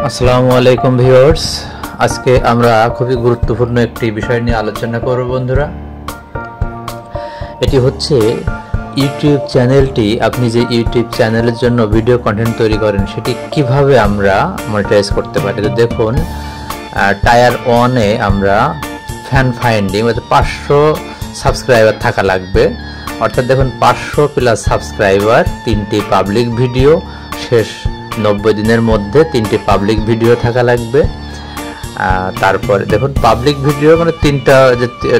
আসসালামু আলাইকুম ভিউয়ার্স, আজকে আমরা খুবই গুরুত্বপূর্ণ একটি বিষয় নিয়ে আলোচনা করব বন্ধুরা। এটি হচ্ছে ইউটিউব চ্যানেলটি, আপনি যে ইউটিউব চ্যানেলের জন্য ভিডিও কন্টেন্ট তৈরি করেন সেটি কিভাবে আমরা মনিটাইজ করতে পারি। তো দেখুন, টায়ার 1-এ আমরা ফ্যান ফাইন্ডিং অর্থাৎ 500 সাবস্ক্রাইবার থাকা লাগবে। অর্থাৎ দেখুন 500 প্লাস সাবস্ক্রাইবার, 3টি পাবলিক ভিডিও, শেষ 90 দিনের মধ্যে 3টি পাবলিক ভিডিও থাকা লাগবে। তারপরে দেখুন পাবলিক ভিডিও মানে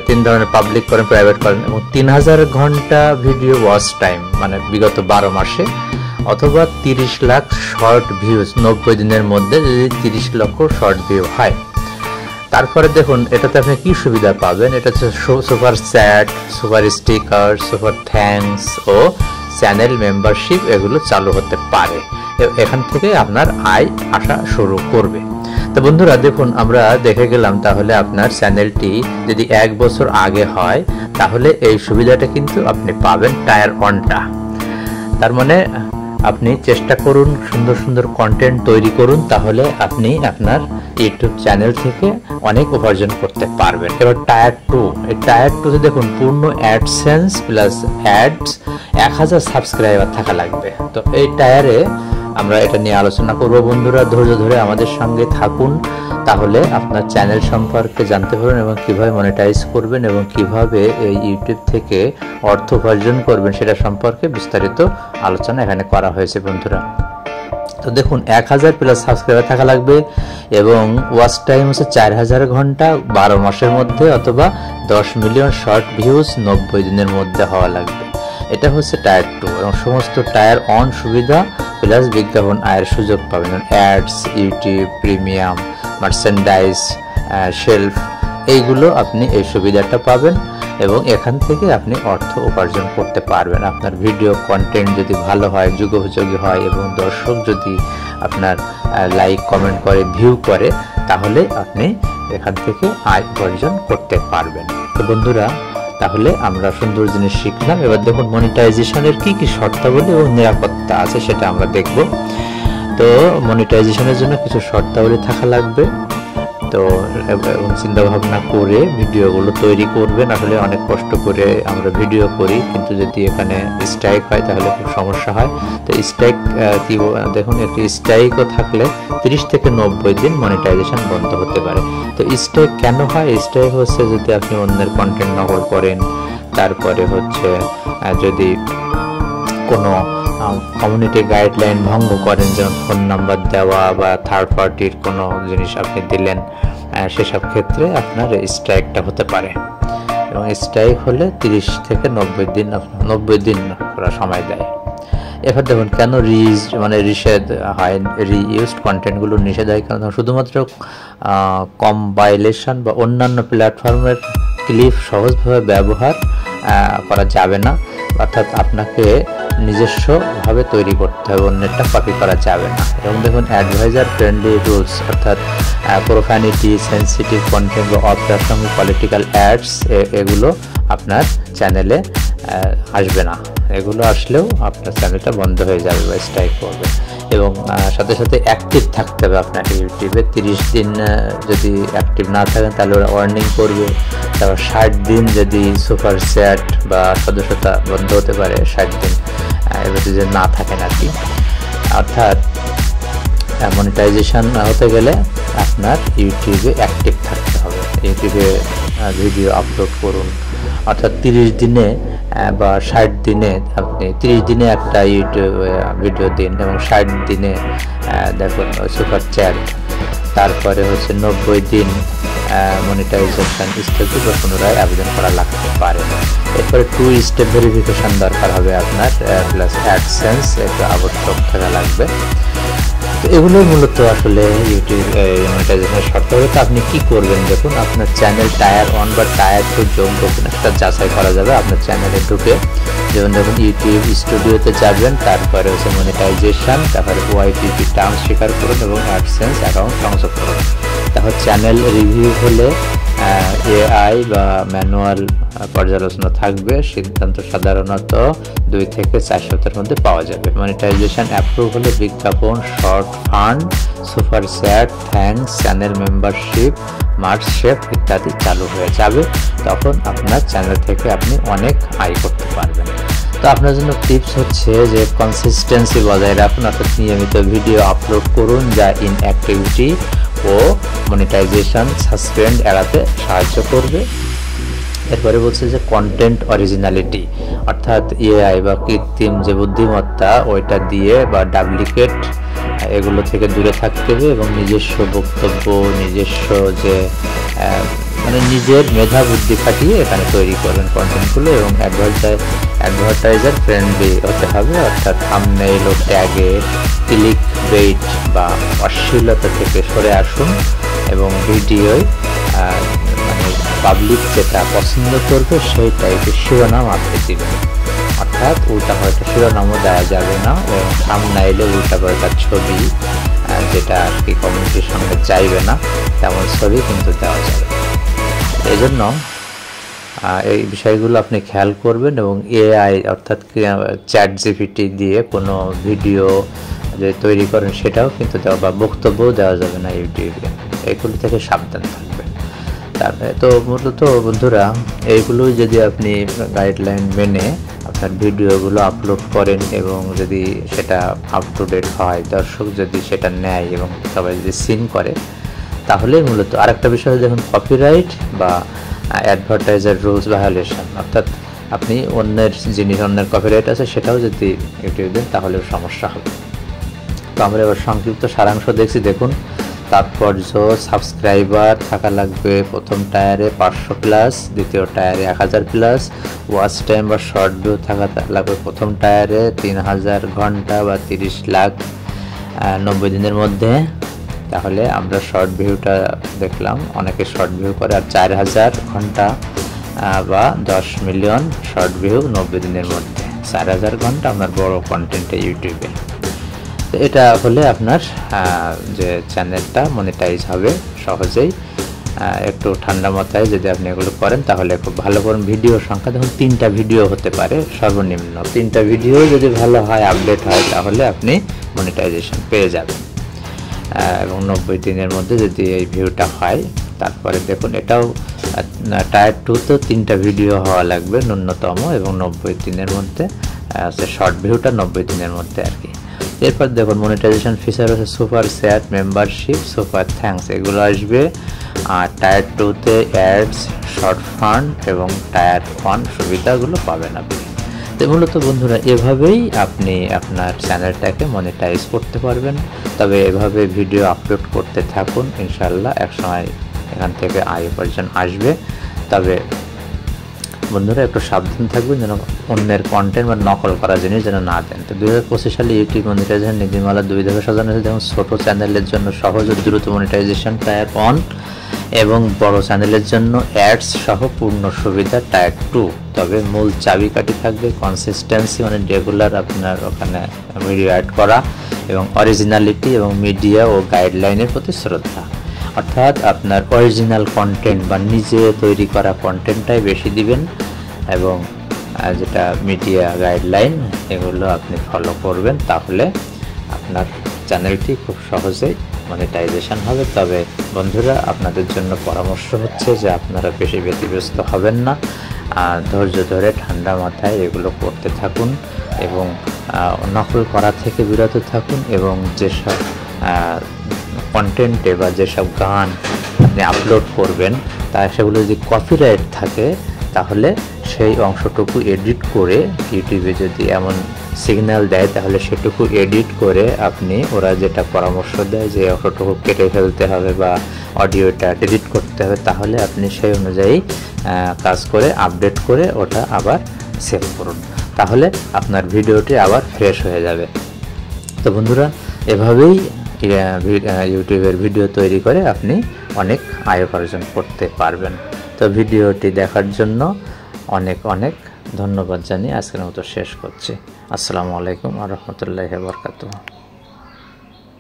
তিন ধরনের পাবলিক করেন, প্রাইভেট করেন, এবং 3000 ঘন্টা ভিডিও ওয়াচ টাইম মানে বিগত 12 মাসে, অথবা 30 লাখ শর্ট ভিউজ 90 দিনের মধ্যে যদি 30 লক্ষ শর্ট ভিউ হয়। তারপরে দেখুন এটাতে আপনি কি সুবিধা পাবেন। এটা হচ্ছে super chat, super sticker, super thanks ও চ্যানেল মেম্বারশিপ, এগুলো চালু হতে পারে। এখান থেকে আপনার আয় আসা শুরু করবে। তো বন্ধুরা দেখুন, আমরা দেখে গেলাম তাহলে আপনার চ্যানেলটি যদি 1 বছর আগে হয় তাহলে এই সুবিধাটা কিন্তু আপনি পাবেন টায়ার 1টা। তার মানে আপনি চেষ্টা করুন, সুন্দর সুন্দর কন্টেন্ট তৈরি করুন, তাহলে আপনি আপনার ইউটিউব চ্যানেল থেকে অনেক উপার্জন করতে পারবেন। এবার টায়ার 2, এই টায়ার 2তে দেখুন পূর্ণ অ্যাডসেন্স প্লাস অ্যাডস 1000 সাবস্ক্রাইবার থাকা লাগবে। তো এই টায়ারে আমরা এটা নিয়ে আলোচনা করব বন্ধুরা। ধৈর্য ধরে আমাদের সঙ্গে থাকুন, তাহলে আপনার চ্যানেল সম্পর্কে জানতে পারবেন এবং কিভাবে মনিটাইজ করবেন এবং কিভাবে এই ইউটিউব থেকে অর্থ উপার্জন করবেন সেটা সম্পর্কে বিস্তারিত আলোচনা এখানে করা হয়েছে বন্ধুরা। তো দেখুন 1000 প্লাস সাবস্ক্রাইবার থাকা লাগবে এবং ওয়াচ টাইম হচ্ছে 4000 ঘন্টা 12 মাসের মধ্যে, অথবা 10 মিলিয়ন শর্ট ভিউজ 90 দিনের মধ্যে হওয়া লাগবে। এটা হচ্ছে টায়ার 2 এবং সমস্ত টায়ার 1 সুবিধা প্লাস বিজ্ঞাপন আয়ের সুযোগ পাবেন। Ads, YouTube premium, merchandise, shelf, এইগুলো আপনি এই সুবিধাটা পাবেন এবং এখান থেকে আপনি অর্থ উপার্জন করতে পারবেন। আপনার ভিডিও কন্টেন্ট যদি ভালো হয়, যুগোপযোগী হয় এবং দর্শক যদি আপনার লাইক কমেন্ট করে, ভিউ করে, তাহলে আপনি এখান থেকে আয় উপার্জন করতে পারবেন। তো বন্ধুরা, তাহলে আমরা সুন্দর জিনিস শিখলাম। এবার দেখুন মনিটাইজেশনের কি কি শর্তাবলী এবং নিরাপত্তা আছে সেটা আমরা দেখব। তো মনিটাইজেশনের জন্য কিছু শর্তাবলী থাকা লাগবে। তো এবং চিন্তা ভাবনা করে ভিডিওগুলো তৈরি করবেন। আসলে অনেক কষ্ট করে আমরা ভিডিও করি, কিন্তু যদি এখানে স্ট্রাইক হয় তাহলে খুব সমস্যা হয়। তো স্ট্রাইক কি দেখুন, একটি স্ট্রাইকও থাকলে 30 থেকে 90 দিন মনিটাইজেশন বন্ধ হতে পারে। তো স্ট্রাইক কেন হয়? স্ট্রাইক হচ্ছে যদি আপনি অন্যের কন্টেন্ট নকল করেন, তারপরে হচ্ছে যদি কোনো কমিউনিটি গাইডলাইন ভঙ্গ করেন, যেমন ফোন নাম্বার দেওয়া বা থার্ড পার্টির কোনো জিনিস আপনি দিলেন, সেসব ক্ষেত্রে আপনার স্ট্রাইকটা হতে পারে। এবং স্ট্রাইক হলে 30 থেকে 90 দিন করা সময় দেয়। এবার দেখুন কেন নিষেধ হয়, রিইউজড কন্টেন্টগুলো নিষেধ হয় কারণ শুধুমাত্র কম্পাইলেশন বা অন্যান্য প্ল্যাটফর্মের ক্লিপ সহজভাবে ব্যবহার করা যাবে না। অর্থাৎ আপনাকে নিজস্বভাবে তৈরি করতে হবে, অন্যটা কপি করা যাবে না। এবং দেখুন অ্যাডভাইজার ফ্রেন্ডলি রুলস, অর্থাৎ প্রোফ্যানিটি, সেন্সিটিভ কন্টেন্ট বা অপ্রাসঙ্গিক পলিটিক্যাল অ্যাডস, এগুলো আপনার চ্যানেলে আসবে না। এগুলো আসলেও আপনার চ্যানেলটা বন্ধ হয়ে যাবে বা স্ট্রাইক করবে। এবং সাথে সাথে অ্যাক্টিভ থাকতে হবে আপনার ইউটিউবে। 30 দিন যদি অ্যাক্টিভ না থাকেন তাহলে ওরা ওয়ার্নিং করবে। তারপর 60 দিন যদি সুপার চ্যাট বা সদস্যতা বন্ধ হতে পারে 60 দিন এবার যদি না থাকেন আর কি। অর্থাৎ মনিটাইজেশন হতে গেলে আপনার ইউটিউবে অ্যাক্টিভ থাকতে হবে। ইউটিউবে ভিডিও আপলোড করুন, অর্থাৎ 30 দিনে বা 60 দিনে, আপনি 30 দিনে একটা ইউটিউব ভিডিও দিন এবং 60 দিনে দেখুন সুপার চ্যাট, তারপরে হচ্ছে 90 দিন মনিটাইজেশন স্থগিত বা পুনরায় আবেদন করা লাগতে পারে। এরপরে 2 স্টেপ ভেরিফিকেশন দরকার হবে আপনার, প্লাস অ্যাডসেন্স একটা আবশ্যক থাকা লাগবে। তো এগুলো মূলত আসলে ইউটিউব মনিটাইজেশনের শর্তাবলী। তো আপনি কি করবেন দেখুন, আপনার চ্যানেল টায়ার 1 বা টায়ার 2 যোগ্য কিনা সেটা যাচাই করা যাবে আপনার চ্যানেলে ঢুকে। যেমন দেখুন ইউটিউব স্টুডিওতে যাবেন, তারপরে হচ্ছে মনিটাইজেশন, তারপরে ওয়াইপিপি টার্মস স্বীকার করুন এবং অ্যাডসেন্স অ্যাকাউন্ট সংযোগ করুন। তাহলে চ্যানেল রিভিউ হলে এআই বা ম্যানুয়াল পর্যালোচনা থাকবে। সিদ্ধান্ত সাধারণত 2 থেকে 4 সপ্তাহের মধ্যে পাওয়া যাবে। মনিটাইজেশন অ্যাপ্রুভ হলে বিজ্ঞাপন, short fund, super chat, thanks, channel membership, March shape ইত্যাদি চালু হয়ে যাবে। তখন আপনার চ্যানেল থেকে আপনি অনেক আয় করতে পারবেন। তো আপনার জন্য টিপস হচ্ছে যে কনসিস্টেন্সি বজায় রাখুন, অর্থাৎ নিয়মিত ভিডিও আপলোড করুন যা ইনঅ্যাক্টিভিটি ও মনিটাইজেশন সাসপেন্ড এড়াতে সাহায্য করবে। এরপরে বলছে যে কন্টেন্ট অরিজিনালিটি, অর্থাৎ এআই বা কৃত্রিম যে বুদ্ধিমত্তা ওইটা দিয়ে বা ডুপ্লিকেট এগুলো থেকে দূরে থাকতে হবে এবং নিজস্ব বক্তব্য, নিজস্ব যে মানে নিজের মেধা বুদ্ধি খাটিয়ে এখানে তৈরি করবেন কন্টেন্টগুলো এবং অ্যাডভার্টাইজার ফ্রেন্ডলি হতে হবে, অর্থাৎ থাম্বনেইল ও ট্যাগে ক্লিক বেইট বা অশ্লীলতা থেকে সরে আসুন এবং ভিডিওয় মানে পাবলিক যেটা পছন্দ করবে সেই টাইপের শিরোনাম আপনি দিবেন, অর্থাৎ উল্টা পাল্টা শিরোনামও দেওয়া যাবে না এবং থাম্বনেইলে উল্টা পাল্টা ছবি যেটা আর কি কমিউনিটির সঙ্গে চাইবে না তেমন ছবি কিন্তু দেওয়া যাবে। এই জন্য এই বিষয়গুলো আপনি খেয়াল করবেন এবং এআই অর্থাৎ চ্যাট জিপিটি দিয়ে কোনো ভিডিও যে তৈরি করেন সেটাও কিন্তু দেওয়া বা বক্তব্যও দেওয়া যাবে না ইউটিউবে, এগুলো থেকে সাবধান থাকবেন। তারপরে তো মূলত বন্ধুরা এইগুলো যদি আপনি গাইডলাইন মেনে আপনার ভিডিওগুলো আপলোড করেন এবং যদি সেটা আপ টু ডেট হয়, দর্শক যদি সেটা নেয় এবং সবাই যদি সিন করে, তাহলে মূলত আরেকটা বিষয় দেখুন কপিরাইট বা অ্যাডভার্টাইজার রুলস ভায়োলেশন, অর্থাৎ আপনি অন্যের জিনিস, অন্যের কপিরাইট আছে সেটাও যদি ইউটিউব দেন তাহলেও সমস্যা হবে। তো আমরা এবার সংক্ষিপ্ত সারাংশ দেখছি। দেখুন, তাৎপর্য সাবস্ক্রাইবার থাকা লাগবে প্রথম টায়ারে 500+, দ্বিতীয় টায়ারে 1000+, ওয়াচ টাইম বা শর্ট ভিউ থাকা লাগবে প্রথম টায়ারে 3000 ঘন্টা বা 30 লাখ 90 দিনের মধ্যে। তাহলে আমরা শর্ট ভিউটা দেখলাম, অনেকে শর্ট ভিউ করে, আর 4000 ঘন্টা বা 10 মিলিয়ন শর্ট ভিউ 90 দিনের মধ্যে, 4000 ঘন্টা আপনার বড় কন্টেন্টে ইউটিউবে। তো এটা হলে আপনার যে চ্যানেলটা মনিটাইজ হবে সহজেই। একটু ঠান্ডা মাথায় যদি আপনি এগুলো করেন তাহলে খুব ভালো করুন। ভিডিও সংখ্যা দেখুন 3টা ভিডিও হতে পারে সর্বনিম্ন, 3টা ভিডিও যদি ভালো হয়, আপডেট হয়, তাহলে আপনি মনিটাইজেশন পেয়ে যাবেন এবং 90 দিনের মধ্যে যদি এই ভিউটা হয়। তারপরে দেখুন এটাও টায়ার 2তেও 3টা ভিডিও হওয়া লাগবে ন্যূনতম এবং 90 দিনের মধ্যে, শর্ট ভিউটা 90 দিনের মধ্যে আর কি। এরপর দেখুন মনিটাইজেশন ফিচার হচ্ছে super chat, membership, super thanks এগুলো আসবে। আর টায়ার 2তে অ্যাডস, শর্ট ফান্ড এবং টায়ার 1 সুবিধাগুলো পাবেন আপনি। তো মূলত বন্ধুরা এভাবেই আপনি আপনার চ্যানেলটাকে মনিটাইজ করতে পারবেন। তবে এভাবে ভিডিও আপলোড করতে থাকুন, ইনশাল্লাহ একসময় এখান থেকে আয় উপার্জন আসবে। তবে বন্ধুরা একটু সাবধান থাকবেন যেন অন্যের কন্টেন্ট বা নকল করা জিনিস যেন না দেন। তো 2025 সালে ইউটিউব মনিটাইজেশন নীতিমালা 2 ধাপে সাজানো হয়েছে। যেমন ছোটো চ্যানেলের জন্য সহজ ও দ্রুত মনিটাইজেশন টায়ার 1 এবং বড় চ্যানেলের জন্য অ্যাডস সহ পূর্ণ সুবিধা টায়ার 2। তবে মূল চাবিকাঠি থাকবে কনসিস্টেন্সি, মানে রেগুলার আপনার ওখানে ভিডিও অ্যাড করা এবং অরিজিনালিটি এবং মিডিয়া ও গাইডলাইনের প্রতি শ্রদ্ধা, অর্থাৎ আপনার অরিজিনাল কন্টেন্ট বা নিজে তৈরি করা কন্টেন্টটাই বেশি দিবেন এবং যেটা মিডিয়া গাইডলাইন এগুলো আপনি ফলো করবেন, তাহলে আপনার চ্যানেলটি খুব সহজেই মনিটাইজেশন হবে। তবে বন্ধুরা আপনাদের জন্য পরামর্শ হচ্ছে যে আপনারা বেশি ব্যতিব্যস্ত হবেন না, ধৈর্য ধরে ঠান্ডা মাথায় এগুলো করতে থাকুন এবং নকল করা থেকে বিরত থাকুন এবং যেসব কন্টেন্টে বা যেসব গান আপনি আপলোড করবেন তা সেগুলো যদি কপিরাইট থাকে তাহলে সেই অংশটুকু এডিট করে ইউটিউবে যদি এমন সিগন্যাল দেয় তাহলে সেটুকু এডিট করে আপনি, ওরা যেটা পরামর্শ দেয় যে অংশটুকু কেটে ফেলতে হবে বা অডিওটা এডিট করতে হবে, তাহলে আপনি সেই অনুযায়ী কাজ করে আপডেট করে ওটা আবার সেভ করুন, তাহলে আপনার ভিডিওটি আবার ফ্রেশ হয়ে যাবে। তো বন্ধুরা এভাবেই ইউটিউবের ভিডিও তৈরি করে আপনি অনেক আয় উপার্জন করতে পারবেন। তো ভিডিওটি দেখার জন্য অনেক অনেক ধন্যবাদ জানিয়ে আজকের মতো শেষ করছি। আসসালামু আলাইকুম ওয়া রাহমাতুল্লাহি ওয়া বারাকাতুহু।